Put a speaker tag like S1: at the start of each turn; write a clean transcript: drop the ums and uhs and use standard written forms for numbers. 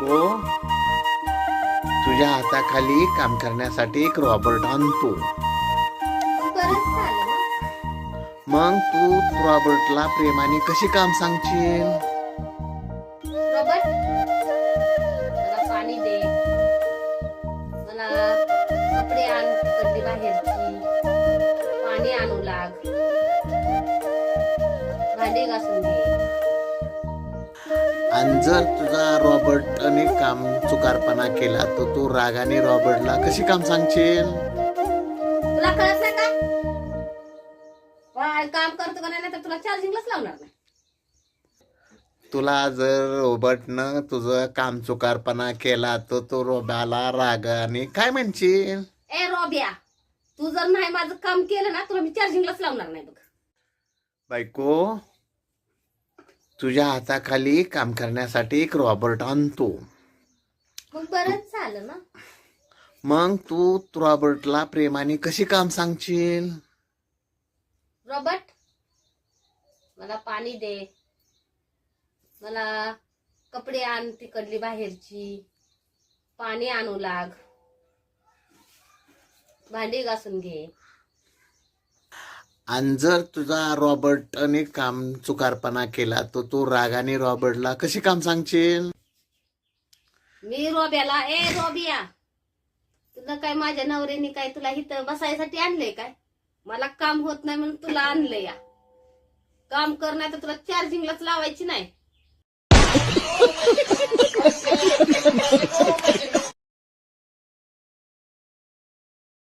S1: बायको, तुझ्या हाताखाली काम करण्यासाठी एक रॉबर्ट आणतो.
S2: बरंच झालं ना.
S1: मग तू रॉबर्टला प्रेमाने कशी काम सांगशील?
S2: रॉबर्ट, मला पाणी दे, मला कपडे आण तिकडली बाहेरची, पाणी आणू लाग, भांडी घासून घे.
S1: आणि जर तुझा रॉबर्टने काम चुकारपणा केला तर तू रागाने रॉबर्टला कशी काम सांगशील?
S2: तुला कळत नाही का? काम करतो का नाही तर तुला चार्जिंगलाच लावणार नाही.
S1: तुला जर रॉबर्टनं तुझं काम चुकारपणा केला तर तू रॉबर्टला रागाने काय म्हणशील?
S2: ए रॉबिया, तू जर नाही माझं काम केलं ना तुला मी चार्जिंगलाच लावणार नाही बघ.
S1: बायको, तुझ्या हाताखाली काम करण्यासाठी एक रॉबर्ट आणतो.
S2: मग बरंच झालं ना.
S1: मग तू रॉबर्टला प्रेमाने कशी काम सांगशील?
S2: रॉबर्ट, मला पाणी दे, मला कपडे आण तिकडली बाहेरची, पाणी आणू लाग, भांडी घासून घे.
S1: आणि जर तुझा रॉबर्टने काम चुकारपणा केला तर तू रागाने रॉबर्टला कशी काम सांगशील?
S2: मी रॉबियाला, ए रॉबिया, तुला काय माझ्या नवऱ्याने काय तुला इथं बसायसाठी आणलंय काय? मला काम होत नाही म्हणून तुला आणलंय या. काम कर नाही तर तुला चार्जिंगलाच लावायची नाही.